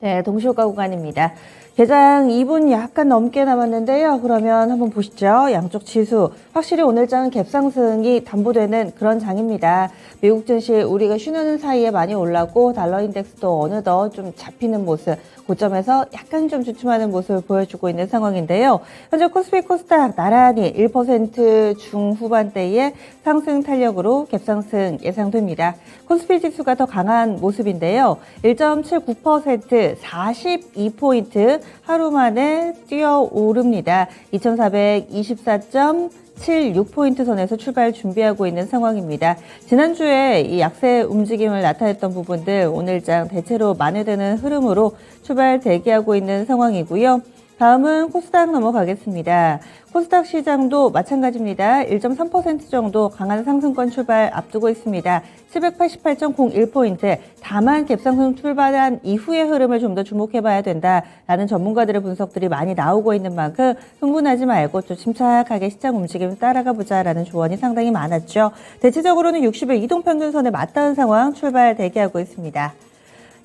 네, 동시효과 구간입니다. 개장 2분 약간 넘게 남았는데요. 그러면 한번 보시죠. 양쪽 지수. 확실히 오늘 장은 갭상승이 담보되는 그런 장입니다. 미국 증시 우리가 쉬는 사이에 많이 올랐고 달러 인덱스도 어느덧 좀 잡히는 모습, 고점에서 약간 좀 주춤하는 모습을 보여주고 있는 상황인데요. 현재 코스피 코스닥 나란히 1% 중후반대의 상승 탄력으로 갭상승 예상됩니다. 코스피 지수가 더 강한 모습인데요. 1.79%, 42포인트 하루 만에 뛰어오릅니다. 2424.76포인트 선에서 출발 준비하고 있는 상황입니다. 지난주에 이 약세 움직임을 나타냈던 부분들 오늘장 대체로 만회되는 흐름으로 출발 대기하고 있는 상황이고요. 다음은 코스닥 넘어가겠습니다. 코스닥 시장도 마찬가지입니다. 1.3% 정도 강한 상승권 출발 앞두고 있습니다. 788.01포인트. 다만 갭상승 출발한 이후의 흐름을 좀 더 주목해봐야 된다라는 전문가들의 분석들이 많이 나오고 있는 만큼 흥분하지 말고 좀 침착하게 시장 움직임 따라가 보자라는 조언이 상당히 많았죠. 대체적으로는 60일 이동평균선에 맞닿은 상황 출발 대기하고 있습니다.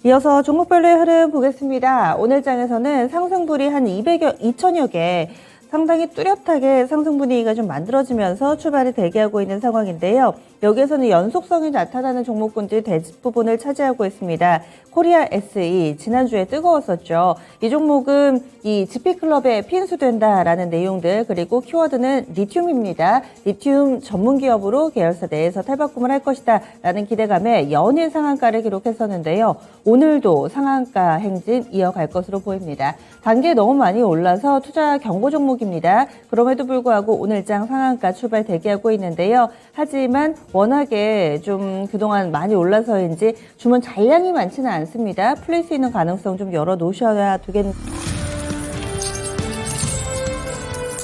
이어서 종목별로의 흐름 보겠습니다. 오늘 장에서는 상승분이 한 2천여 개, 상당히 뚜렷하게 상승 분위기가 좀 만들어지면서 출발을 대기하고 있는 상황인데요. 여기에서는 연속성이 나타나는 종목군들이 대부분을 차지하고 있습니다. 코리아 SE, 지난주에 뜨거웠었죠. 이 종목은 이 GP클럽에 핀수된다라는 내용들, 그리고 키워드는 리튬입니다. 리튬 전문 기업으로 계열사 내에서 탈바꿈을 할 것이다 라는 기대감에 연일 상한가를 기록했었는데요. 오늘도 상한가 행진 이어갈 것으로 보입니다. 단계 너무 많이 올라서 투자 경고 종목입니다. 그럼에도 불구하고 오늘장 상한가 출발 대기하고 있는데요. 하지만 워낙에 좀 그동안 많이 올라서인지 주문 잔량이 많지는 않습니다. 풀릴 수 있는 가능성 좀 열어놓으셔야 되겠습니다.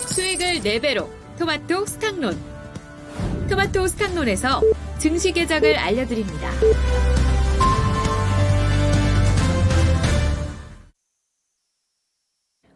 수익을 4배로 토마토 스탁론. 토마토 스탁론에서 증시 계작을 알려드립니다.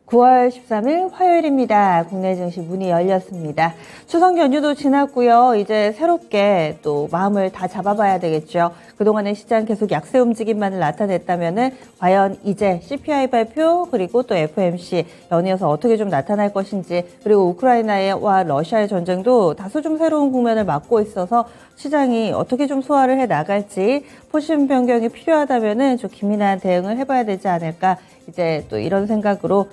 9월 13일 화요일입니다. 국내 증시 문이 열렸습니다. 추석 연휴도 지났고요. 이제 새롭게 또 마음을 다 잡아봐야 되겠죠. 그동안의 시장 계속 약세 움직임만을 나타냈다면은 과연 이제 CPI 발표 그리고 또 FOMC 연이어서 어떻게 좀 나타날 것인지, 그리고 우크라이나와 러시아의 전쟁도 다소 좀 새로운 국면을 맞고 있어서 시장이 어떻게 좀 소화를 해 나갈지 포심 변경이 필요하다면은 좀 기민한 대응을 해봐야 되지 않을까, 이제 또 이런 생각으로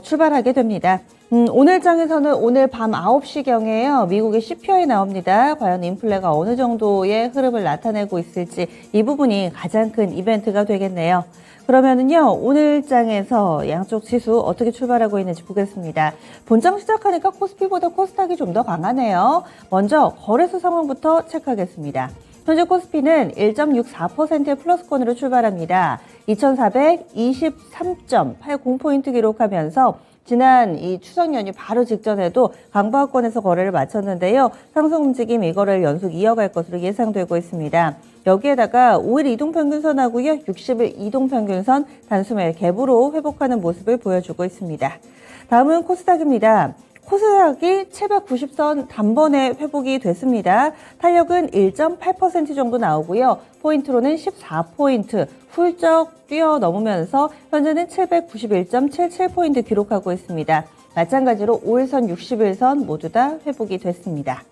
출발하게 됩니다. 오늘 장에서는 오늘 밤 9시경에요. 미국의 CPI 나옵니다. 과연 인플레가 어느 정도의 흐름을 나타내고 있을지 이 부분이 가장 큰 이벤트가 되겠네요. 그러면은요, 오늘 장에서 양쪽 지수 어떻게 출발하고 있는지 보겠습니다. 본장 시작하니까 코스피보다 코스닥이 좀 더 강하네요. 먼저 거래소 상황부터 체크하겠습니다. 현재 코스피는 1.64%의 플러스권으로 출발합니다. 2423.80포인트 기록하면서 지난 이 추석 연휴 바로 직전에도 강보합권에서 거래를 마쳤는데요. 상승 움직임 이거를 연속 이어갈 것으로 예상되고 있습니다. 여기에다가 5일 이동평균선하고요, 60일 이동평균선 단숨에 갭으로 회복하는 모습을 보여주고 있습니다. 다음은 코스닥입니다. 코스닥이 790선 단번에 회복이 됐습니다. 탄력은 1.8% 정도 나오고요. 포인트로는 14포인트 훌쩍 뛰어넘으면서 현재는 791.77포인트 기록하고 있습니다. 마찬가지로 5일선, 60일선 모두 다 회복이 됐습니다.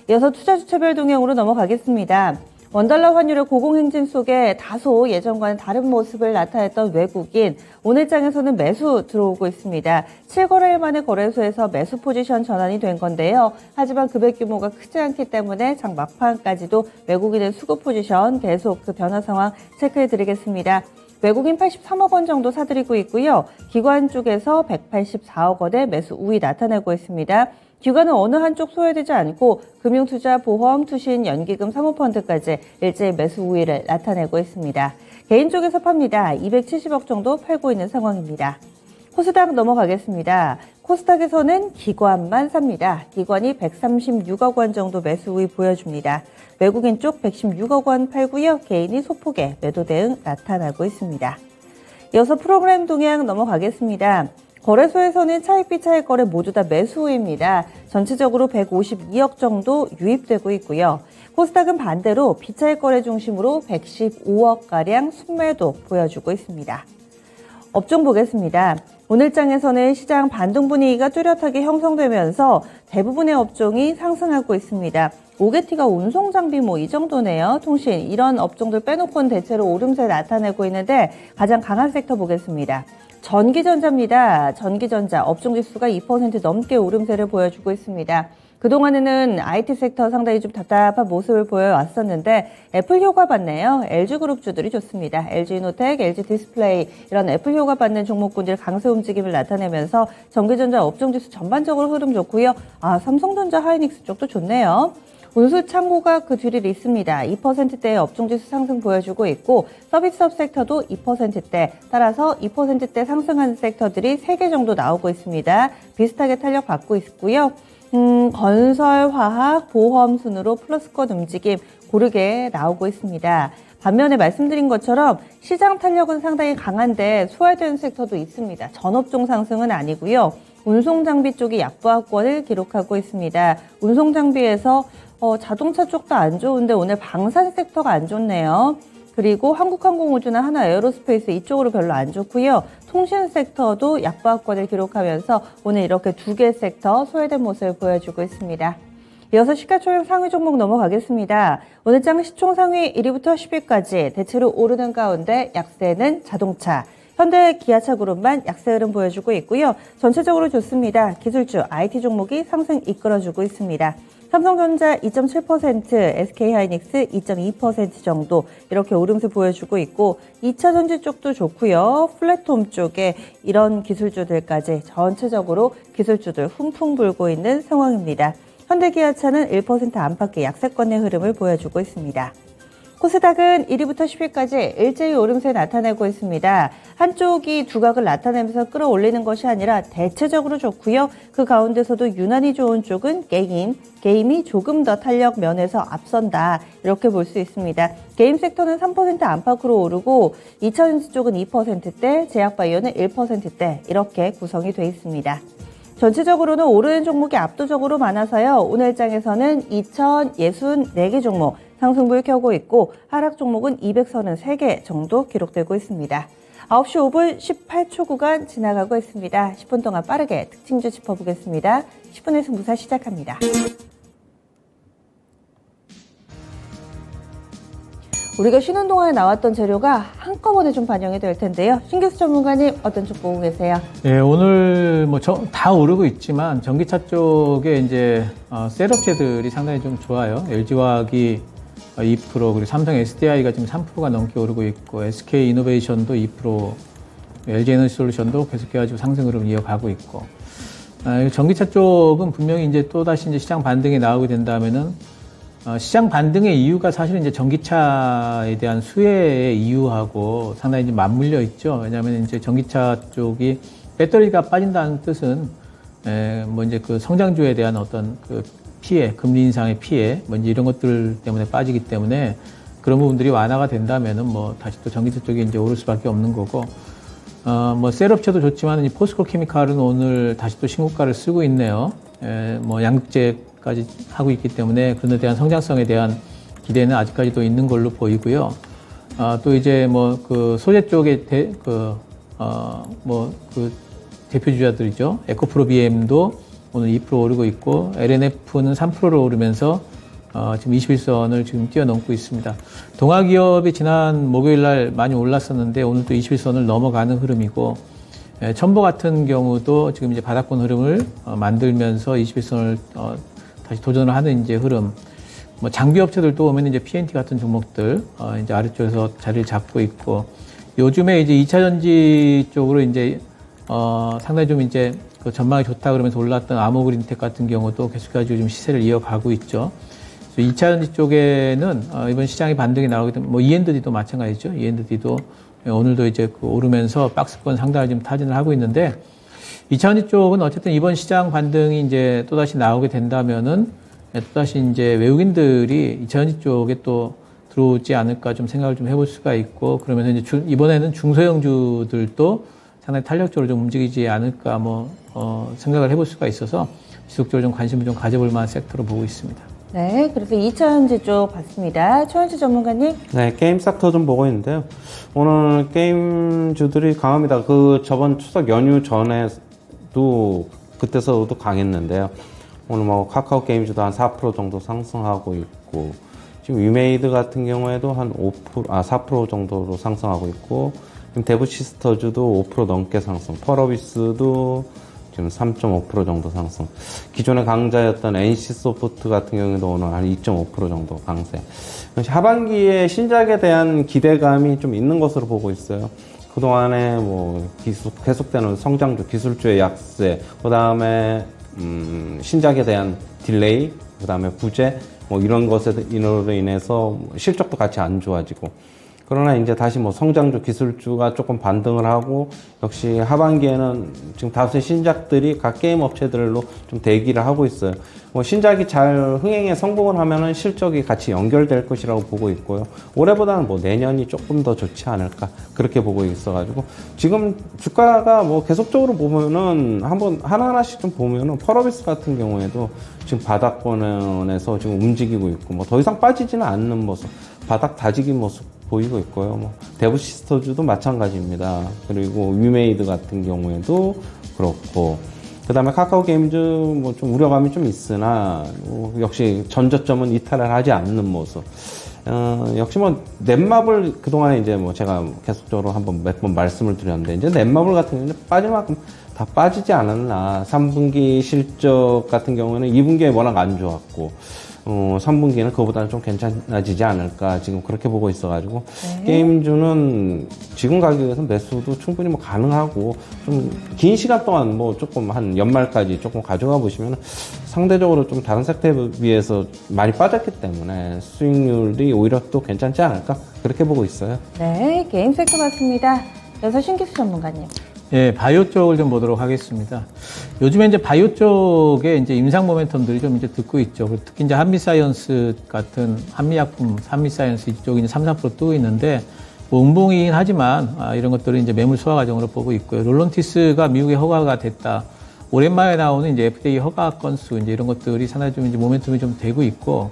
이어서 투자 주체별 동향으로 넘어가겠습니다. 원달러 환율의 고공행진 속에 다소 예전과는 다른 모습을 나타냈던 외국인, 오늘 장에서는 매수 들어오고 있습니다. 7거래일 만에 거래소에서 매수 포지션 전환이 된 건데요. 하지만 금액 규모가 크지 않기 때문에 장 막판까지도 외국인의 수급 포지션 계속 그 변화 상황 체크해 드리겠습니다. 외국인 83억 원 정도 사들이고 있고요. 기관 쪽에서 184억 원의 매수 우위 나타내고 있습니다. 기관은 어느 한쪽 소외되지 않고 금융투자, 보험, 투신, 연기금, 사모펀드까지 일제히 매수 우위를 나타내고 있습니다. 개인 쪽에서 팝니다. 270억 정도 팔고 있는 상황입니다. 코스닥 넘어가겠습니다. 코스닥에서는 기관만 삽니다. 기관이 136억 원 정도 매수 우위 보여줍니다. 외국인 쪽 116억 원 팔고요. 개인이 소폭의 매도 대응 나타나고 있습니다. 이어서 프로그램 동향 넘어가겠습니다. 거래소에서는 차익비 차익 거래 모두 다 매수입니다. 전체적으로 152억 정도 유입되고 있고요. 코스닥은 반대로 비차익 거래 중심으로 115억가량 순매도 보여주고 있습니다. 업종 보겠습니다. 오늘 장에서는 시장 반등 분위기가 뚜렷하게 형성되면서 대부분의 업종이 상승하고 있습니다. 오게티가 운송장비 이 정도네요. 통신 이런 업종들 빼놓고는 대체로 오름세 나타내고 있는데 가장 강한 섹터 보겠습니다. 전기전자입니다. 전기전자 업종지수가 2% 넘게 오름세를 보여주고 있습니다. 그동안에는 IT 섹터 상당히 좀 답답한 모습을 보여왔었는데 애플 효과 받네요. LG그룹주들이 좋습니다. LG이노텍, LG디스플레이 이런 애플 효과 받는 종목군들 강세 움직임을 나타내면서 전기전자 업종지수 전반적으로 흐름 좋고요. 삼성전자, 하이닉스 쪽도 좋네요. 운수 창고가 그 뒤를 잇습니다. 2%대의 업종지수 상승 보여주고 있고 서비스업 섹터도 2%대 따라서 2%대 상승하는 섹터들이 3개 정도 나오고 있습니다. 비슷하게 탄력 받고 있고요. 건설, 화학, 보험 순으로 플러스권 움직임 고르게 나오고 있습니다. 반면에 말씀드린 것처럼 시장 탄력은 상당히 강한데 소외되는 섹터도 있습니다. 전업종 상승은 아니고요. 운송장비 쪽이 약보합권을 기록하고 있습니다. 운송장비에서 자동차 쪽도 안 좋은데 오늘 방산 섹터가 안 좋네요. 그리고 한국항공우주나 하나에어로스페이스 이쪽으로 별로 안 좋고요. 통신 섹터도 약보합권을 기록하면서 오늘 이렇게 2개 섹터 소외된 모습을 보여주고 있습니다. 이어서 시가총액 상위 종목 넘어가겠습니다. 오늘 장 시총 상위 1위부터 10위까지 대체로 오르는 가운데 약세는 자동차, 현대 기아차 그룹만 약세 흐름 보여주고 있고요. 전체적으로 좋습니다. 기술주, IT 종목이 상승 이끌어주고 있습니다. 삼성전자 2.7%, SK하이닉스 2.2% 정도 이렇게 오름세 보여주고 있고 2차 전지 쪽도 좋고요. 플랫폼 쪽에 이런 기술주들까지 전체적으로 기술주들 훈풍 불고 있는 상황입니다. 현대기아차는 1% 안팎의 약세권의 흐름을 보여주고 있습니다. 코스닥은 1위부터 10위까지 일제히 오름세 나타내고 있습니다. 한쪽이 두각을 나타내면서 끌어올리는 것이 아니라 대체적으로 좋고요. 그 가운데서도 유난히 좋은 쪽은 게임이 조금 더 탄력 면에서 앞선다. 이렇게 볼 수 있습니다. 게임 섹터는 3% 안팎으로 오르고 2차전지 쪽은 2%대, 제약바이오는 1%대 이렇게 구성이 되어 있습니다. 전체적으로는 오르는 종목이 압도적으로 많아서요. 오늘 장에서는 2,064개 종목 상승불 켜고 있고 하락 종목은 233개 정도 기록되고 있습니다. 9시 5분 18초 구간 지나가고 있습니다. 10분 동안 빠르게 특징주 짚어보겠습니다. 10분의 승부사 시작합니다. 우리가 쉬는 동안에 나왔던 재료가 한꺼번에 좀 반영이 될 텐데요. 신규수 전문가님 어떤 쪽 보고 계세요? 네, 오늘 다 오르고 있지만 전기차 쪽에 이제 셋업체들이 상당히 좀 좋아요. LG화학이 2%, 그리고 삼성 SDI가 지금 3%가 넘게 오르고 있고 SK 이노베이션도 2%, LG 에너지 솔루션도 계속해가지고 상승 흐름을 이어가고 있고 전기차 쪽은 분명히 이제 또 다시 이제 시장 반등이 나오게 된다면은 시장 반등의 이유가 사실은 이제 전기차에 대한 수혜의 이유하고 상당히 이제 맞물려 있죠. 왜냐하면 이제 전기차 쪽이 배터리가 빠진다는 뜻은 이제 그 성장주에 대한 어떤 그 피해, 금리 인상의 피해, 이제 이런 것들 때문에 빠지기 때문에 그런 부분들이 완화가 된다면은 다시 또 전기차 쪽이 이제 오를 수밖에 없는 거고, 셀업체도 좋지만 포스코 케미칼은 오늘 다시 또 신고가를 쓰고 있네요. 양극재까지 하고 있기 때문에 그런 데 대한 성장성에 대한 기대는 아직까지도 있는 걸로 보이고요. 또 이제 그 소재 쪽에 대표 주자들이죠. 에코프로 BM도 오늘 2% 오르고 있고 LNF는 3%로 오르면서 지금 21선을 지금 뛰어넘고 있습니다. 동아기업이 지난 목요일 날 많이 올랐었는데 오늘 또 21선을 넘어가는 흐름이고 첨보 같은 경우도 지금 이제 바닥권 흐름을 만들면서 21선을 다시 도전을 하는 이제 흐름. 장비 업체들도 오면 이제 PNT 같은 종목들 이제 아래쪽에서 자리를 잡고 있고 요즘에 이제 2차 전지 쪽으로 이제 상당히 좀 이제 그 전망이 좋다 그러면서 올랐던 아모그린텍 같은 경우도 계속해서 좀 시세를 이어가고 있죠. 2차 전지 쪽에는 이번 시장이 반등이 나오게 되면 E&D도 마찬가지죠. E&D도 오늘도 이제 오르면서 박스권 상당히 좀 타진을 하고 있는데 2차 전지 쪽은 어쨌든 이번 시장 반등이 이제 또다시 나오게 된다면은 또다시 이제 외국인들이 2차 전지 쪽에 또 들어오지 않을까 좀 생각을 좀 해볼 수가 있고 그러면서 이제 이번에는 중소형주들도 상당히 탄력적으로 좀 움직이지 않을까 생각을 해볼 수가 있어서 지속적으로 좀 관심을 좀 가져볼 만한 섹터로 보고 있습니다. 네, 그래서 2차 전지 쪽 봤습니다. 최원주 전문가님. 네, 게임 섹터 좀 보고 있는데요. 오늘 게임주들이 강합니다. 그 저번 추석 연휴 전에도 그때서도 강했는데요. 오늘 뭐 카카오 게임주도 한 4% 정도 상승하고 있고, 지금 위메이드 같은 경우에도 한 4% 정도로 상승하고 있고, 지금 데브시스터즈도 5% 넘게 상승, 펄어비스도 지금 3.5% 정도 상승. 기존의 강자였던 NC소프트 같은 경우에도 오늘 한 2.5% 정도 강세. 하반기에 신작에 대한 기대감이 좀 있는 것으로 보고 있어요. 그동안에 뭐 계속되는 성장주, 기술주의 약세, 그 다음에 신작에 대한 딜레이, 그 다음에 부재, 뭐 이런 것으로 인해서 실적도 같이 안 좋아지고, 그러나 이제 다시 뭐 성장주, 기술주가 조금 반등을 하고, 역시 하반기에는 지금 다수의 신작들이 각 게임 업체들로 좀 대기를 하고 있어요. 뭐 신작이 잘 흥행에 성공을 하면은 실적이 같이 연결될 것이라고 보고 있고요. 올해보다는 뭐 내년이 조금 더 좋지 않을까, 그렇게 보고 있어가지고, 지금 주가가 뭐 계속적으로 보면은 한번 하나하나씩 좀 보면은 펄어비스 같은 경우에도 지금 바닥권에서 지금 움직이고 있고, 뭐 더 이상 빠지지는 않는 모습, 바닥 다지기 모습 보이고 있고요. 뭐 데브시스터즈도 마찬가지입니다. 그리고 위메이드 같은 경우에도 그렇고, 그 다음에 카카오 게임즈 뭐 좀 우려감이 좀 있으나 역시 전저점은 이탈을 하지 않는 모습. 역시 뭐 넷마블 그동안에 이제 뭐 제가 계속적으로 몇 번 말씀을 드렸는데, 이제 넷마블 같은 경우는 빠질 만큼 다 빠지지 않았나. 3분기 실적 같은 경우에는 2분기에 워낙 안 좋았고, 3분기는 그거보다는 좀 괜찮아지지 않을까, 지금 그렇게 보고 있어가지고, 게임주는 지금 가격에서 매수도 충분히 뭐 가능하고, 좀 긴 시간 동안 뭐 조금 한 연말까지 조금 가져가 보시면 상대적으로 좀 다른 섹터에 비해서 많이 빠졌기 때문에 수익률이 오히려 또 괜찮지 않을까, 그렇게 보고 있어요. 네, 게임 섹터 같습니다. 여기서 신기수 전문가님. 예, 바이오 쪽을 좀 보도록 하겠습니다. 요즘에 이제 바이오 쪽에 이제 임상 모멘텀들이 좀 이제 듣고 있죠. 특히 이제 한미사이언스 같은 한미약품, 한미사이언스 이쪽이 이제 3, 4% 뜨고 있는데, 뭐 음봉이긴 하지만, 이런 것들은 이제 매물 소화 과정으로 보고 있고요. 롤론티스가 미국에 허가가 됐다. 오랜만에 나오는 이제 FDA 허가 건수, 이제 이런 것들이 상당히 좀 이제 모멘텀이 좀 되고 있고,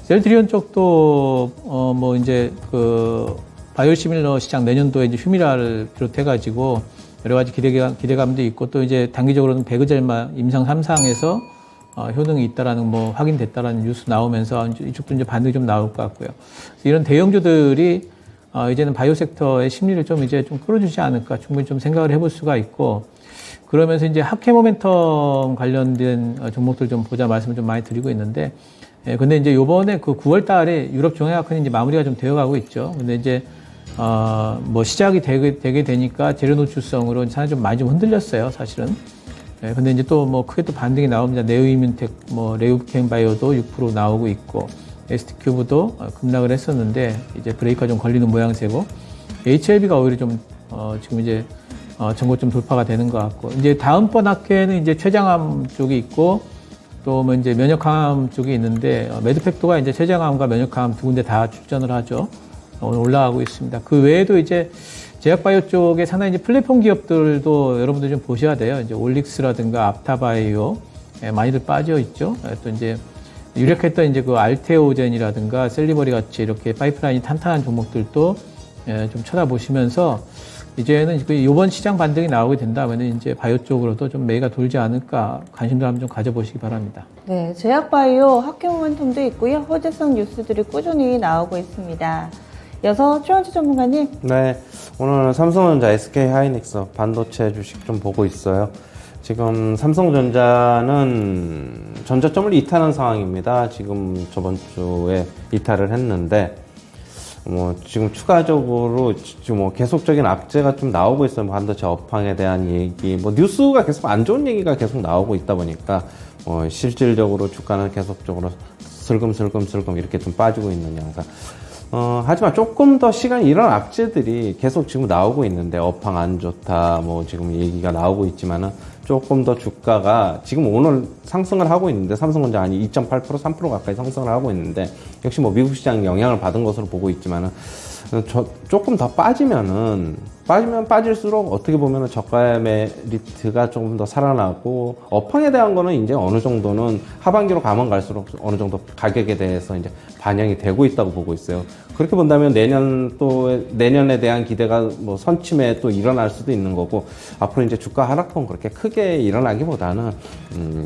셀트리온 쪽도, 뭐 이제 바이오시밀러 시장 내년도에 이제 휴미라를 비롯해가지고, 여러 가지 기대감도 있고, 또 이제 단기적으로는 배그젤마 임상 3상에서 효능이 있다라는 뭐 확인됐다라는 뉴스 나오면서 이쪽도 이제 반등이 좀 나올 것 같고요. 이런 대형주들이 이제는 바이오 섹터의 심리를 좀 이제 좀 끌어주지 않을까, 충분히 좀 생각을 해볼 수가 있고, 그러면서 이제 학회 모멘텀 관련된 종목들 좀 보자 말씀을 좀 많이 드리고 있는데, 근데 이제 요번에 그 9월 달에 유럽 종합학회는 이제 마무리가 좀 되어 가고 있죠. 근데 이제 뭐 시작이 되게 되니까 재료 노출성으로 상당히 좀 많이 좀 흔들렸어요, 사실은. 근데 이제 또 뭐 크게 또 반등이 나옵니다. 네오이뮨텍, 뭐 레우캠바이오도 6% 나오고 있고, ST큐브도 급락을 했었는데 이제 브레이크가 좀 걸리는 모양새고, HLB가 오히려 좀 지금 이제 전고점 돌파가 되는 것 같고, 이제 다음번 학회는 이제 췌장암 쪽이 있고, 또 뭐 이제 면역항암 쪽이 있는데, 매드팩토가 이제 췌장암과 면역항암 두 군데 다 출전을 하죠. 오늘 올라가고 있습니다. 그 외에도 이제 제약바이오 쪽에 상당히 이제 플랫폼 기업들도 여러분들 좀 보셔야 돼요. 이제 올릭스라든가 앞타바이오 많이들 빠져 있죠. 또 이제 유력했던 이제 그 알테오젠이라든가 셀리버리 같이 이렇게 파이프라인이 탄탄한 종목들도 좀 쳐다보시면서, 이제는 이번 시장 반등이 나오게 된다면 이제 바이오 쪽으로도 좀 매가 돌지 않을까, 관심도 한번 좀 가져보시기 바랍니다. 네, 제약바이오 학회 모멘텀도 있고요. 호재성 뉴스들이 꾸준히 나오고 있습니다. 이어서 최원주 전문가님. 네, 오늘 삼성전자, SK하이닉스 반도체 주식 좀 보고 있어요. 지금 삼성전자는 전저점을 이탈한 상황입니다. 지금 저번 주에 이탈을 했는데, 뭐 지금 추가적으로 지금 뭐 계속적인 악재가 좀 나오고 있어요. 반도체 업황에 대한 얘기, 뭐 뉴스가 계속 안 좋은 얘기가 계속 나오고 있다 보니까 실질적으로 주가는 계속적으로 슬금슬금 이렇게 좀 빠지고 있는 양상. 하지만 조금 더 시간이, 이런 악재들이 계속 지금 나오고 있는데, 업황 안 좋다, 뭐 지금 얘기가 나오고 있지만은, 조금 더 주가가 지금 오늘 상승을 하고 있는데, 삼성전자 한 2.8%, 3% 가까이 상승을 하고 있는데, 역시 뭐 미국 시장 영향을 받은 것으로 보고 있지만은, 조금 더 빠지면은 빠지면 빠질수록 어떻게 보면 저가의 메리트가 조금 더 살아나고, 업황에 대한 거는 이제 어느 정도는 하반기로 가면 갈수록 어느 정도 가격에 대해서 이제 반영이 되고 있다고 보고 있어요. 그렇게 본다면 내년에 대한 기대가 뭐 선침에 또 일어날 수도 있는 거고, 앞으로 이제 주가 하락폭은 그렇게 크게 일어나기보다는,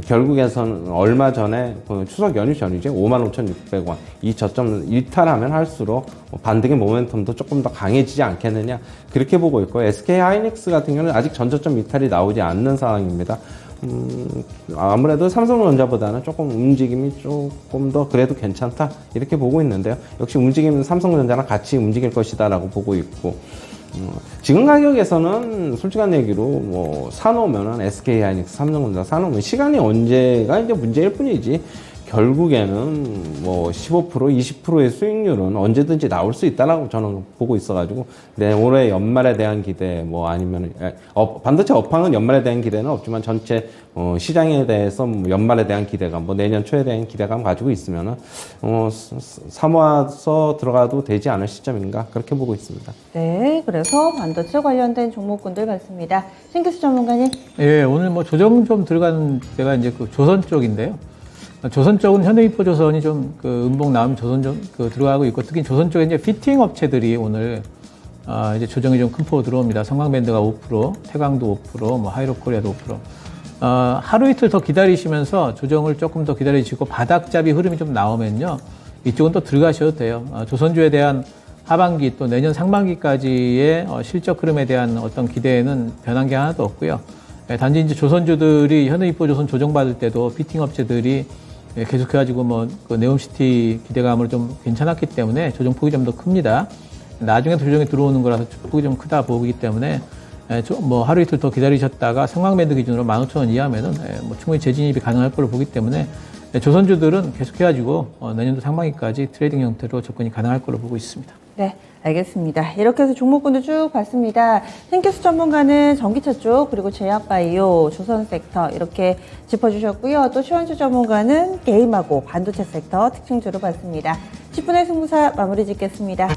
결국에서는 얼마 전에 그 추석 연휴 전이죠. 55,600원. 이 저점 일탈하면 할수록 반등의 모멘텀도 조금 더 강해지지 않겠느냐. 그렇게 보고 있고, SK 하이닉스 같은 경우는 아직 전저점 이탈이 나오지 않는 상황입니다. 아무래도 삼성전자보다는 조금 움직임이 조금 더 그래도 괜찮다 이렇게 보고 있는데요. 역시 움직임은 삼성전자랑 같이 움직일 것이다라고 보고 있고, 지금 가격에서는 솔직한 얘기로 뭐 사놓으면은 SK 하이닉스, 삼성전자 사놓으면 시간이 언제가 이제 문제일 뿐이지, 결국에는 뭐 15%, 20%의 수익률은 언제든지 나올 수 있다라고 저는 보고 있어가지고, 올해 연말에 대한 기대, 뭐 아니면 반도체 업황은 연말에 대한 기대는 없지만 전체 시장에 대해서 뭐 연말에 대한 기대감, 뭐 내년 초에 대한 기대감 가지고 있으면은 사모아서 들어가도 되지 않을 시점인가 그렇게 보고 있습니다. 네, 그래서 반도체 관련된 종목군들 봤습니다. 신기수 전문가님. 예, 오늘 뭐 조정 좀 들어가는 데가 이제 그 조선 쪽인데요. 조선 쪽은 현대이포조선이 좀 그 음봉 나오면 조선 좀 그 들어가고 있고, 특히 조선 쪽에 이제 피팅 업체들이 오늘 이제 조정이 좀 큰 폭으로 들어옵니다. 성광밴드가 5%, 태광도 5%, 뭐 하이로코리아도 5%. 하루 이틀 더 기다리시면서 조정을 조금 더 기다리시고 바닥잡이 흐름이 좀 나오면요, 이쪽은 또 들어가셔도 돼요. 조선주에 대한 하반기 또 내년 상반기까지의 실적 흐름에 대한 어떤 기대에는 변한 게 하나도 없고요. 단지 이제 조선주들이 현대이포조선 조정받을 때도 피팅 업체들이 계속해가지고 그 네옴시티 기대감으로 좀 괜찮았기 때문에 조정폭이 좀 더 큽니다. 나중에 조정이 들어오는 거라서 폭이 좀 크다 보기 때문에 뭐 하루 이틀 더 기다리셨다가 성광밴드 기준으로 15,000원 이하면은 뭐 충분히 재진입이 가능할 걸로 보기 때문에 조선주들은 계속해가지고 내년도 상반기까지 트레이딩 형태로 접근이 가능할 걸로 보고 있습니다. 네, 알겠습니다. 이렇게 해서 종목군들 쭉 봤습니다. 신기수 전문가는 전기차 쪽, 그리고 제약바이오, 조선섹터 이렇게 짚어주셨고요. 또 최원주 전문가는 게임하고 반도체 섹터 특징주로 봤습니다. 10분의 승부사 마무리 짓겠습니다.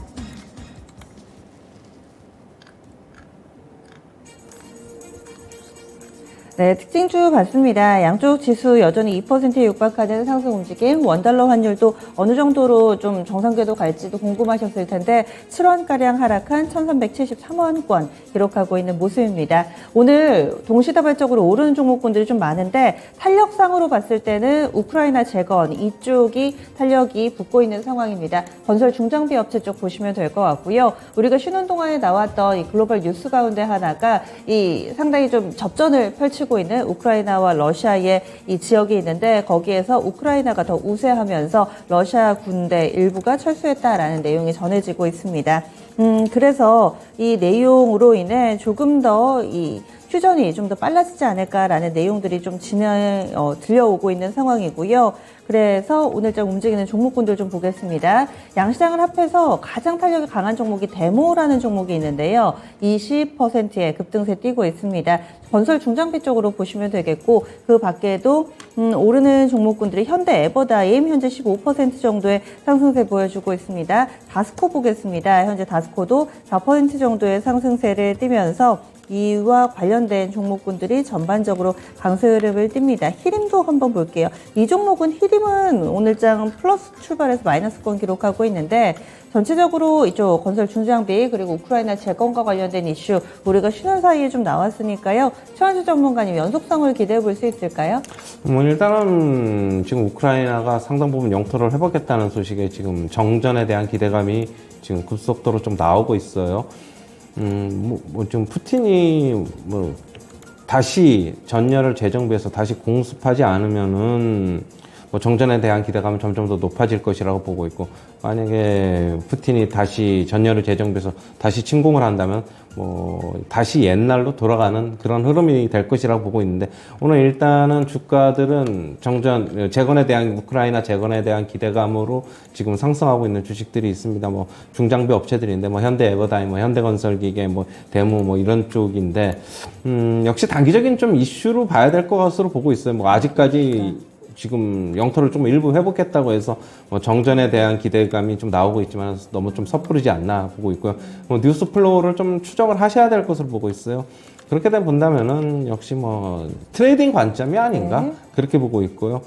네, 특징주 봤습니다. 양쪽 지수 여전히 2%에 육박하는 상승 움직임, 원달러 환율도 어느 정도로 좀 정상궤도 갈지도 궁금하셨을 텐데 7원가량 하락한 1373원권 기록하고 있는 모습입니다. 오늘 동시다발적으로 오르는 종목군들이 좀 많은데 탄력상으로 봤을 때는 우크라이나 재건 이쪽이 탄력이 붙고 있는 상황입니다. 건설 중장비 업체 쪽 보시면 될 것 같고요. 우리가 쉬는 동안에 나왔던 이 글로벌 뉴스 가운데 하나가 이 상당히 좀 접전을 펼치고 있는 우크라이나와 러시아의 이 지역이 있는데, 거기에서 우크라이나가 더 우세하면서 러시아 군대 일부가 철수했다라는 내용이 전해지고 있습니다. 그래서 이 내용으로 인해 조금 더 이 휴전이 좀 더 빨라지지 않을까라는 내용들이 좀 들려오고 있는 상황이고요. 그래서 오늘장 움직이는 종목군들 좀 보겠습니다. 양시장을 합해서 가장 탄력이 강한 종목이 데모라는 종목이 있는데요. 20%의 급등세 띄고 있습니다. 건설 중장비 쪽으로 보시면 되겠고, 그 밖에도 오르는 종목군들이 현대 에버다임 현재 15% 정도의 상승세 보여주고 있습니다. 다스코 보겠습니다. 현재 다스코도 4% 정도의 상승세를 띠면서 이와 관련된 종목군들이 전반적으로 강세 흐름을 띱니다. 히림도 한번 볼게요. 이 종목은 히림은 오늘장 플러스 출발해서 마이너스권 기록하고 있는데, 전체적으로 이쪽 건설 중장비 그리고 우크라이나 재건과 관련된 이슈 우리가 쉬는 사이에 좀 나왔으니까요. 최원주 전문가님 연속성을 기대해 볼 수 있을까요? 일단은 지금 우크라이나가 상당 부분 영토를 회복했다는 소식에 지금 정전에 대한 기대감이 지금 급속도로 좀 나오고 있어요. 지금 푸틴이 다시 전열을 재정비해서 다시 공습하지 않으면은 정전에 대한 기대감은 점점 더 높아질 것이라고 보고 있고, 만약에 푸틴이 다시 전열을 재정비해서 다시 침공을 한다면 다시 옛날로 돌아가는 그런 흐름이 될 것이라고 보고 있는데, 오늘 일단은 주가들은 재건에 대한, 우크라이나 재건에 대한 기대감으로 지금 상승하고 있는 주식들이 있습니다. 중장비 업체들인데, 현대 에버다임, 현대건설기계, 대무, 이런 쪽인데, 역시 단기적인 좀 이슈로 봐야 될 것으로 보고 있어요. 아직까지 지금 영토를 좀 일부 회복했다고 해서 뭐 정전에 대한 기대감이 좀 나오고 있지만 너무 좀 섣부르지 않나 보고 있고요. 뭐 뉴스 플로우를 좀 추적을 하셔야 될 것으로 보고 있어요. 그렇게 본다면은 역시 뭐 트레이딩 관점이 아닌가 그렇게 보고 있고요.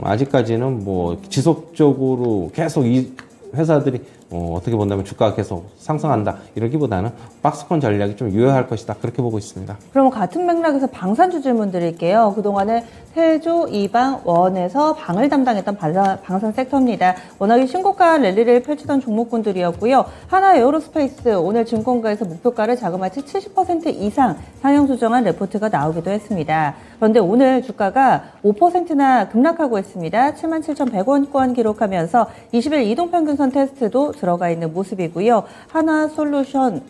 아직까지는 뭐 지속적으로 계속 이 회사들이 어떻게 본다면 주가가 계속 상승한다 이러기보다는 박스권 전략이 좀 유효할 것이다 그렇게 보고 있습니다. 그럼 같은 맥락에서 방산주 질문 드릴게요. 그동안에 태조, 이방, 원에서 방을 담당했던 방산 섹터입니다. 워낙에 신고가 랠리를 펼치던 종목군들이었고요. 하나 에어로스페이스 오늘 증권가에서 목표가를 자그마치 70% 이상 상향 조정한 레포트가 나오기도 했습니다. 그런데 오늘 주가가 5%나 급락하고 있습니다. 77,100원권 기록하면서 20일 이동평균선 테스트도 들어가 있는 모습이고요. 하나솔루션,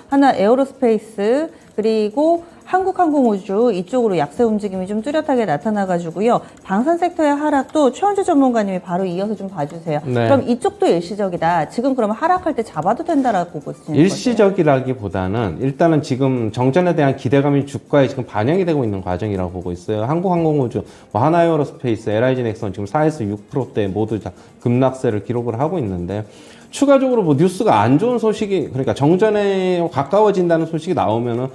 하나 에어로스페이스, 그리고 한국항공우주 이쪽으로 약세 움직임이 좀 뚜렷하게 나타나가지고요. 방산 섹터의 하락도 최원주 전문가님이 바로 이어서 좀 봐주세요. 네. 그럼 이쪽도 일시적이다. 지금 그러면 하락할 때 잡아도 된다라고 보시는 거죠? 일시적이라기보다는 일단은 지금 정전에 대한 기대감이 주가에 지금 반영이 되고 있는 과정이라고 보고 있어요. 한국항공우주, 뭐 하나에어로스페이스, LIG 넥슨 지금 4에서 6%대 모두 다 급락세를 기록을 하고 있는데 추가적으로 뭐 뉴스가 안 좋은 소식이 그러니까 정전에 가까워진다는 소식이 나오면은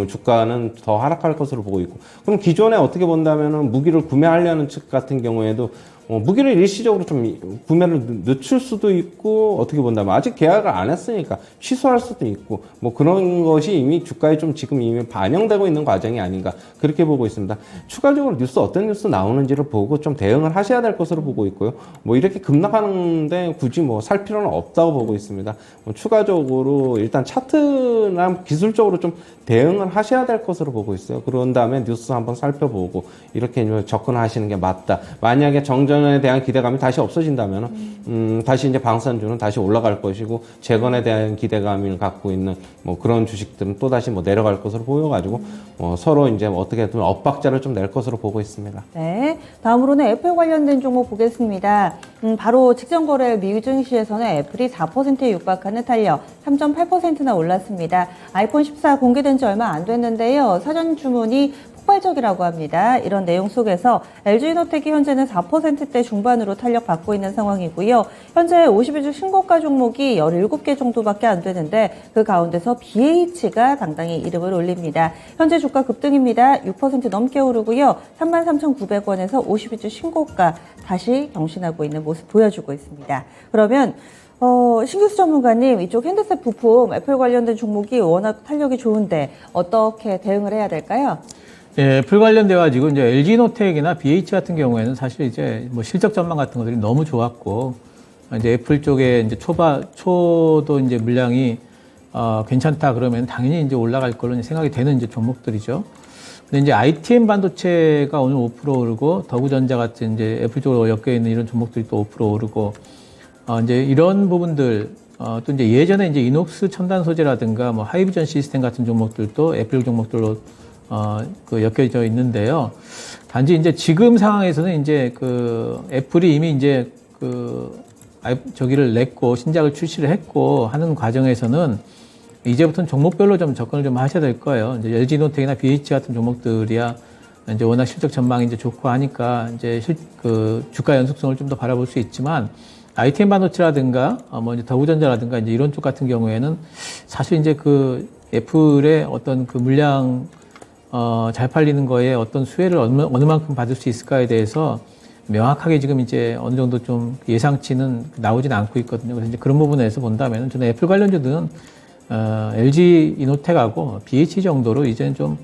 주가는 더 하락할 것으로 보고 있고 그럼 기존에 어떻게 본다면은 무기를 구매하려는 측 같은 경우에도 무기를 일시적으로 좀 구매를 늦출 수도 있고 어떻게 본다면 아직 계약을 안 했으니까 취소할 수도 있고 뭐 그런 것이 이미 주가에 좀 지금 이미 반영되고 있는 과정이 아닌가 그렇게 보고 있습니다. 추가적으로 어떤 뉴스 나오는지를 보고 좀 대응을 하셔야 될 것으로 보고 있고요. 뭐 이렇게 급락하는데 굳이 뭐 살 필요는 없다고 보고 있습니다. 추가적으로 일단 차트나 기술적으로 좀 대응을 하셔야 될 것으로 보고 있어요. 그런 다음에 뉴스 한번 살펴보고 이렇게 접근하시는 게 맞다. 만약에 정전에 대한 기대감이 다시 없어진다면 다시 이제 방산주는 다시 올라갈 것이고 재건에 대한 기대감을 갖고 있는 뭐 그런 주식들은 또 다시 뭐 내려갈 것으로 보여가지고 서로 이제 어떻게든 엇박자를 좀 낼 것으로 보고 있습니다. 네, 다음으로는 애플 관련된 종목 보겠습니다. 바로 직전 거래 미국 증시에서는 애플이 4%에 육박하는 탄력 3.8%나 올랐습니다. 아이폰 14 공개된 지 얼마 안 됐는데요. 사전 주문이 폭발적이라고 합니다. 이런 내용 속에서 LG이노텍이 현재는 4%대 중반으로 탄력받고 있는 상황이고요. 현재 52주 신고가 종목이 17개 정도밖에 안 되는데 그 가운데서 BH가 당당히 이름을 올립니다. 현재 주가 급등입니다. 6% 넘게 오르고요. 33,900원에서 52주 신고가 다시 경신하고 있는 모습 보여주고 있습니다. 그러면 신규수 전문가님, 이쪽 핸드셋 부품 애플 관련된 종목이 워낙 탄력이 좋은데 어떻게 대응을 해야 될까요? 예, 애플 관련돼 가지고 이제 LG노텍이나 BH 같은 경우에는 사실 이제 뭐 실적 전망 같은 것들이 너무 좋았고 이제 애플 쪽에 이제 초도 이제 물량이 괜찮다 그러면 당연히 이제 올라갈 걸로 생각이 되는 이제 종목들이죠. 근데 이제 ITM 반도체가 오늘 5% 오르고 더구전자 같은 이제 애플 쪽으로 엮여 있는 이런 종목들이 또 5% 오르고 이제 이런 부분들 또 이제 예전에 이제 이녹스 첨단 소재라든가 뭐 하이비전 시스템 같은 종목들도 애플 종목들로 엮여져 있는데요. 단지 이제 지금 상황에서는 이제 애플이 이미 이제 저기를 냈고 신작을 출시를 했고 하는 과정에서는 이제부터는 종목별로 좀 접근을 좀 하셔야 될 거예요. 이제 LG노텍이나 BH 같은 종목들이야 이제 워낙 실적 전망이 이제 좋고 하니까 이제 주가 연속성을 좀 더 바라볼 수 있지만 ITM 반도체라든가 뭐 이제 더구전자라든가 이제 이런 쪽 같은 경우에는 사실 이제 애플의 어떤 물량 잘 팔리는 거에 어떤 수혜를 어느 만큼 받을 수 있을까에 대해서 명확하게 지금 이제 어느 정도 좀 예상치는 나오진 않고 있거든요. 그래서 이제 그런 부분에서 본다면 저는 애플 관련주들은 LG 이노텍하고 BH 정도로 이제는 좀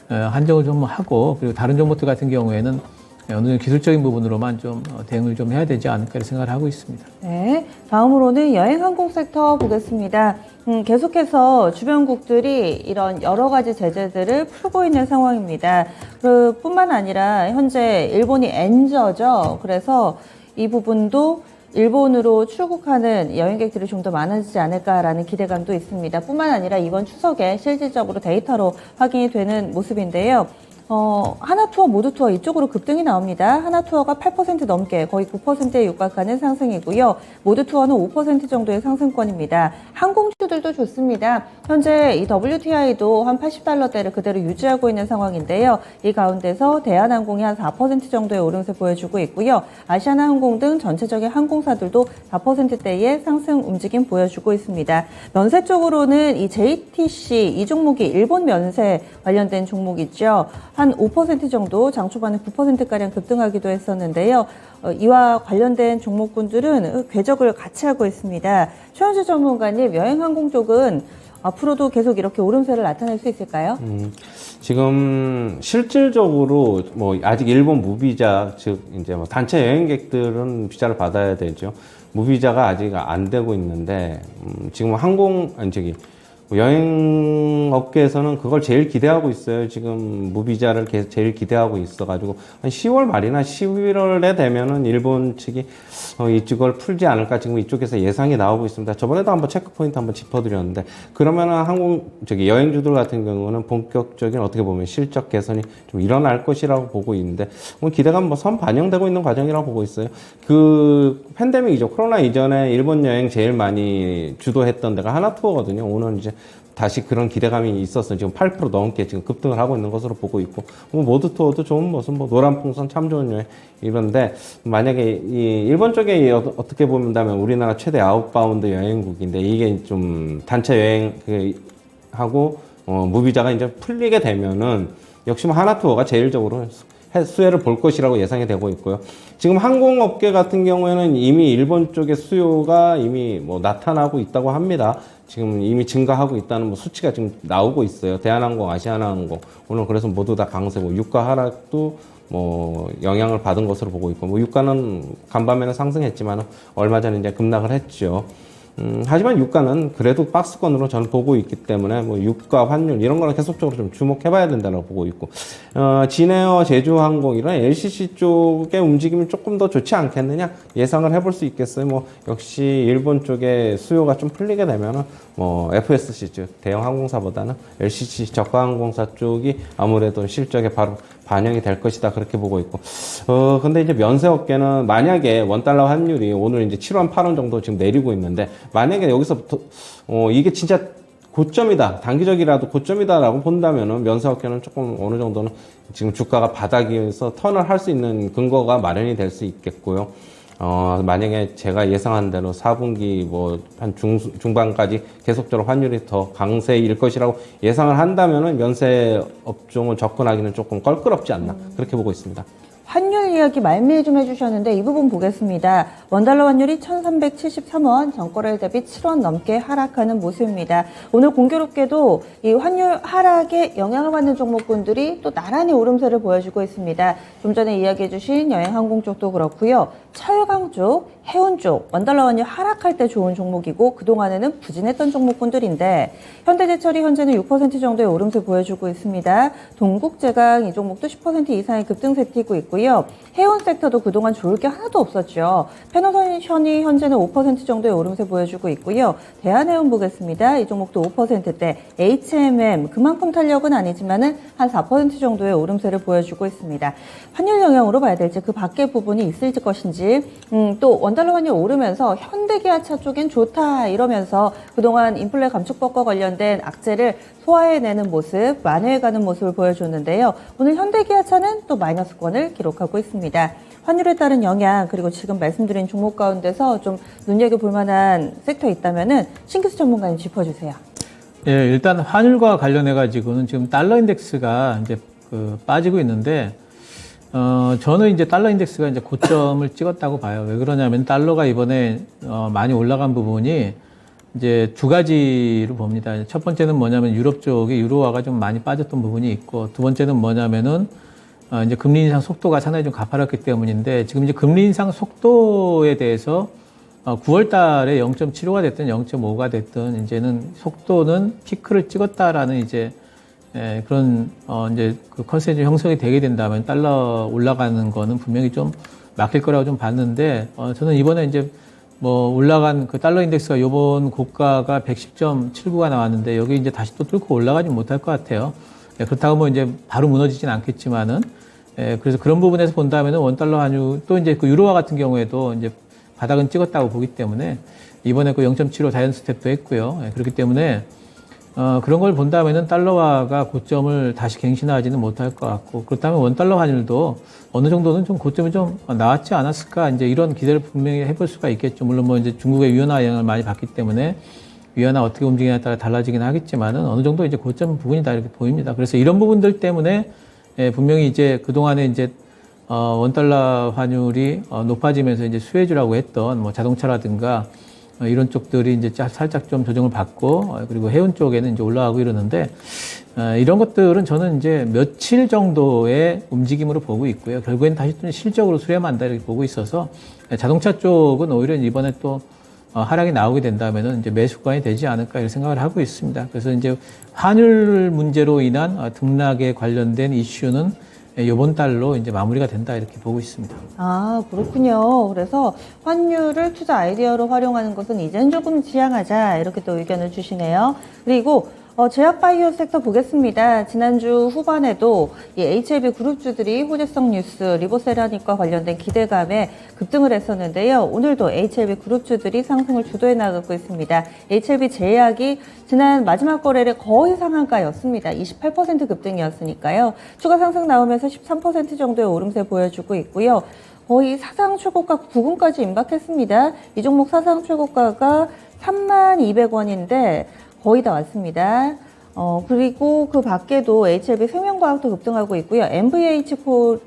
한정을 좀 하고 그리고 다른 종목들 같은 경우에는 어느 정도 기술적인 부분으로만 좀 대응을 좀 해야 되지 않을까 생각을 하고 있습니다. 네, 다음으로는 여행항공 섹터 보겠습니다. 계속해서 주변국들이 이런 여러 가지 제재들을 풀고 있는 상황입니다. 뿐만 아니라 현재 일본이 엔저죠. 그래서 이 부분도 일본으로 출국하는 여행객들이 좀 더 많아지지 않을까라는 기대감도 있습니다. 뿐만 아니라 이번 추석에 실질적으로 데이터로 확인이 되는 모습인데요. 하나투어, 모두투어 이쪽으로 급등이 나옵니다. 하나투어가 8% 넘게 거의 9%에 육박하는 상승이고요. 모두투어는 5% 정도의 상승권입니다. 항공주들도 좋습니다. 현재 이 WTI도 한 80달러대를 그대로 유지하고 있는 상황인데요. 이 가운데서 대한항공이 한 4% 정도의 오름세 보여주고 있고요. 아시아나항공 등 전체적인 항공사들도 4%대의 상승 움직임 보여주고 있습니다. 면세 쪽으로는 이 JTC 이 종목이 일본 면세 관련된 종목 있죠. 한 5% 정도 장 초반에 9%가량 급등하기도 했었는데요. 이와 관련된 종목군들은 궤적을 같이 하고 있습니다. 최현주 전문가님, 여행항공 쪽은 앞으로도 계속 이렇게 오름세를 나타낼 수 있을까요? 지금 실질적으로 뭐 아직 일본 무비자 즉 이제 뭐 단체 여행객들은 비자를 받아야 되죠. 무비자가 아직 안 되고 있는데 지금 여행업계에서는 그걸 제일 기대하고 있어요. 지금 무비자를 제일 기대하고 있어가지고 한 10월 말이나 11월에 되면은 일본 측이 이쪽을 풀지 않을까 지금 이쪽에서 예상이 나오고 있습니다. 저번에도 한번 체크포인트 한번 짚어드렸는데 그러면은 여행주들 같은 경우는 본격적인 어떻게 보면 실적 개선이 좀 일어날 것이라고 보고 있는데 기대가 뭐 선 반영되고 있는 과정이라고 보고 있어요. 그 팬데믹이죠. 코로나 이전에 일본 여행 제일 많이 주도했던 데가 하나투어거든요. 오늘 이제 다시 그런 기대감이 있어서 지금 8% 넘게 지금 급등을 하고 있는 것으로 보고 있고, 모두투어도 좋은 모습, 노란풍선 참 좋은 여행, 이런데, 만약에 이 일본 쪽에 어떻게 본다면 우리나라 최대 아웃바운드 여행국인데, 이게 좀 단체 여행하고, 무비자가 이제 풀리게 되면은, 역시 뭐 하나투어가 제일적으로 수혜를 볼 것이라고 예상이 되고 있고요. 지금 항공업계 같은 경우에는 이미 일본 쪽의 수요가 이미 뭐 나타나고 있다고 합니다. 지금 이미 증가하고 있다는 뭐 수치가 지금 나오고 있어요. 대한항공, 아시아나항공. 오늘 그래서 모두 다 강세고, 유가 하락도 뭐 영향을 받은 것으로 보고 있고, 뭐 유가는 간밤에는 상승했지만 얼마 전에 이제 급락을 했죠. 하지만 유가는 그래도 박스권으로 저는 보고 있기 때문에 뭐 유가, 환율 이런 거는 계속적으로 좀 주목해봐야 된다고 보고 있고, 진에어, 제주항공 이런 LCC 쪽의 움직임이 조금 더 좋지 않겠느냐 예상을 해볼 수 있겠어요. 뭐 역시 일본 쪽에 수요가 좀 풀리게 되면은 뭐 FSC 즉 대형 항공사보다는 LCC 저가 항공사 쪽이 아무래도 실적에 바로 반영이 될 것이다 그렇게 보고 있고, 근데 이제 면세업계는 만약에 원달러 환율이 오늘 이제 7원, 8원 정도 지금 내리고 있는데, 만약에 여기서부터 이게 진짜 고점이다, 단기적이라도 고점이다라고 본다면은 면세업계는 조금 어느 정도는 지금 주가가 바닥에서 턴을 할 수 있는 근거가 마련이 될 수 있겠고요. 만약에 제가 예상한 대로 4분기 뭐 한 중반까지 계속적으로 환율이 더 강세일 것이라고 예상을 한다면은 면세 업종을 접근하기는 조금 껄끄럽지 않나 그렇게 보고 있습니다. 환율 이야기 말미에 좀 해주셨는데 이 부분 보겠습니다. 원달러 환율이 1373원, 전거래일 대비 7원 넘게 하락하는 모습입니다. 오늘 공교롭게도 이 환율 하락에 영향을 받는 종목군들이 또 나란히 오름세를 보여주고 있습니다. 좀 전에 이야기해주신 여행항공 쪽도 그렇고요. 철강 쪽, 해운 쪽, 원달러 환율 하락할 때 좋은 종목이고 그동안에는 부진했던 종목군들인데, 현대제철이 현재는 6% 정도의 오름세 보여주고 있습니다. 동국제강 이 종목도 10% 이상의 급등세 띄고 있고요. 해운 섹터도 그동안 좋을 게 하나도 없었죠. 페노선션이 현재는 5% 정도의 오름세 보여주고 있고요. 대한해운 보겠습니다. 이 종목도 5%대, HMM 그만큼 탄력은 아니지만은 한 4% 정도의 오름세를 보여주고 있습니다. 환율 영향으로 봐야 될지 그 밖의 부분이 있을 것인지, 또 원달러 환율 오르면서 현대기아차 쪽엔 좋다 이러면서 그동안 인플레 감축법과 관련된 악재를 소화해내는 모습, 만회해가는 모습을 보여줬는데요. 오늘 현대기아차는 또 마이너스권을 기록하고 있습니다. 환율에 따른 영향, 그리고 지금 말씀드린 종목 가운데서 좀 눈여겨볼 만한 섹터 있다면은 신기수 전문가님 짚어주세요. 예, 일단 환율과 관련해가지고는 지금 달러 인덱스가 이제 빠지고 있는데, 저는 이제 달러 인덱스가 이제 고점을 찍었다고 봐요. 왜 그러냐면 달러가 이번에 많이 올라간 부분이 이제 두 가지로 봅니다. 첫 번째는 뭐냐면 유럽 쪽에 유로화가 좀 많이 빠졌던 부분이 있고, 두 번째는 뭐냐면은 이제 금리 인상 속도가 상당히 좀 가파랐기 때문인데, 지금 이제 금리 인상 속도에 대해서 9월 달에 0.75가 됐든 0.5가 됐든 이제는 속도는 피크를 찍었다라는 이제 그런 이제 그 컨센서스 형성이 되게 된다면 달러 올라가는 거는 분명히 좀 막힐 거라고 좀 봤는데, 저는 이번에 이제 뭐 올라간 그 달러 인덱스가 요번 고가가 110.79가 나왔는데 여기 이제 다시 또 뚫고 올라가지 못할 것 같아요. 그렇다고 뭐 이제 바로 무너지진 않겠지만은 그래서 그런 부분에서 본다면은 원달러 환율 또 이제 그 유로화 같은 경우에도 이제 바닥은 찍었다고 보기 때문에 이번에 그 0.75 자이언트 스텝도 했고요. 그렇기 때문에 그런 걸 본다면은 달러화가 고점을 다시 갱신하지는 못할 것 같고 그렇다면 원달러 환율도 어느 정도는 좀 고점이 좀 나왔지 않았을까 이제 이런 기대를 분명히 해볼 수가 있겠죠. 물론 뭐 이제 중국의 위안화 영향을 많이 받기 때문에 위안화 어떻게 움직이냐에 따라 달라지긴 하겠지만은 어느 정도 이제 고점 부분이다 이렇게 보입니다. 그래서 이런 부분들 때문에 분명히 이제 그동안에 이제 원달러 환율이 높아지면서 이제 수혜주라고 했던 뭐 자동차라든가 이런 쪽들이 이제 살짝 좀 조정을 받고 그리고 해운 쪽에는 이제 올라가고 이러는데 이런 것들은 저는 이제 며칠 정도의 움직임으로 보고 있고요. 결국엔 다시 또 실적으로 수렴한다 이렇게 보고 있어서 자동차 쪽은 오히려 이번에 또 하락이 나오게 된다면은 이제 매수관이 되지 않을까 이런 생각을 하고 있습니다. 그래서 이제 환율 문제로 인한 등락에 관련된 이슈는 이번 달로 이제 마무리가 된다 이렇게 보고 있습니다. 아, 그렇군요. 그래서 환율을 투자 아이디어로 활용하는 것은 이젠 조금 지양하자 이렇게 또 의견을 주시네요. 그리고 제약바이오 섹터 보겠습니다. 지난주 후반에도 이 HLB 그룹주들이 호재성 뉴스, 리보세라닉과 관련된 기대감에 급등을 했었는데요. 오늘도 HLB 그룹주들이 상승을 주도해 나가고 있습니다. HLB 제약이 지난 마지막 거래일에 거의 상한가였습니다. 28% 급등이었으니까요. 추가 상승 나오면서 13% 정도의 오름세 보여주고 있고요. 거의 사상 최고가 부근까지 임박했습니다. 이 종목 사상 최고가가 32,200원인데 거의 다 왔습니다. 그리고 그 밖에도 HLB 생명과학도 급등하고 있고요. MVH콜,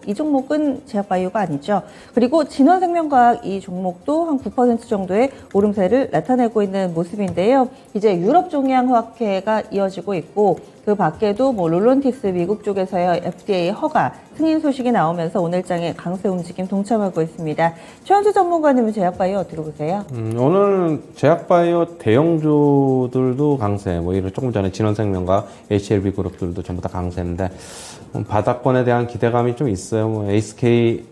이 종목은 제약바이오가 아니죠. 그리고 진원생명과학 이 종목도 한 9% 정도의 오름세를 나타내고 있는 모습인데요. 이제 유럽 종양 확대가 이어지고 있고, 그 밖에도 뭐 롤론티스 미국 쪽에서요 FDA 허가 승인 소식이 나오면서 오늘장에 강세 움직임 동참하고 있습니다. 최현주 전문가님은 제약바이오 어떻게 보세요? 오늘 제약바이오 대형주들도 강세, 뭐 이런 조금 전에 진원생명과 HLB 그룹들도 전부 다 강세인데 바닥권에 대한 기대감이 좀 있어요. 뭐 SK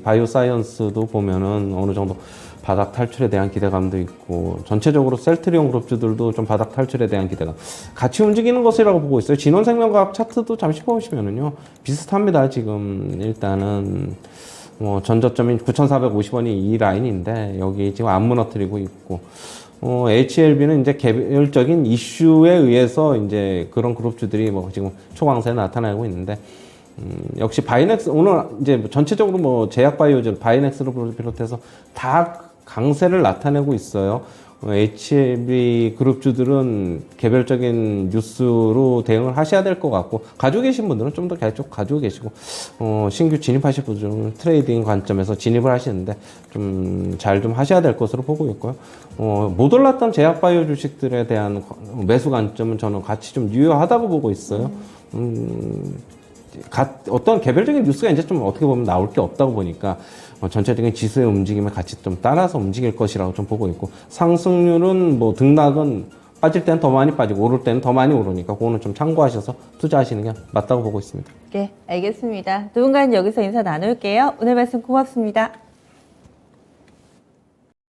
바이오사이언스도 보면은 어느 정도 바닥 탈출에 대한 기대감도 있고 전체적으로 셀트리온 그룹주들도 좀 바닥 탈출에 대한 기대감 같이 움직이는 것이라고 보고 있어요. 진원생명과학 차트도 잠시 보시면은요 비슷합니다. 지금 일단은 뭐 전저점인 9,450원이 이 라인인데 여기 지금 안 무너뜨리고 있고 HLB는 이제 개별적인 이슈에 의해서 이제 그런 그룹주들이 뭐 지금 초강세에 나타나고 있는데 역시 바이넥스 오늘 이제 전체적으로 뭐 제약바이오들 바이넥스를 비롯해서 다 강세를 나타내고 있어요. HLB 그룹주들은 개별적인 뉴스로 대응을 하셔야 될 것 같고 가지고 계신 분들은 좀 더 계속 가지고 계시고 신규 진입하실 분들은 트레이딩 관점에서 진입을 하시는데 좀 잘 좀 하셔야 될 것으로 보고 있고요. 못 올랐던 제약바이오 주식들에 대한 매수 관점은 저는 같이 좀 유효하다고 보고 있어요. 어떤 개별적인 뉴스가 이제 좀 어떻게 보면 나올 게 없다고 보니까 전체적인 지수의 움직임에 같이 좀 따라서 움직일 것이라고 좀 보고 있고 상승률은 뭐 등락은 빠질 때는 더 많이 빠지고 오를 때는 더 많이 오르니까 그거는 좀 참고하셔서 투자하시는 게 맞다고 보고 있습니다. 네, 알겠습니다. 두 분과는 여기서 인사 나눌게요. 오늘 말씀 고맙습니다.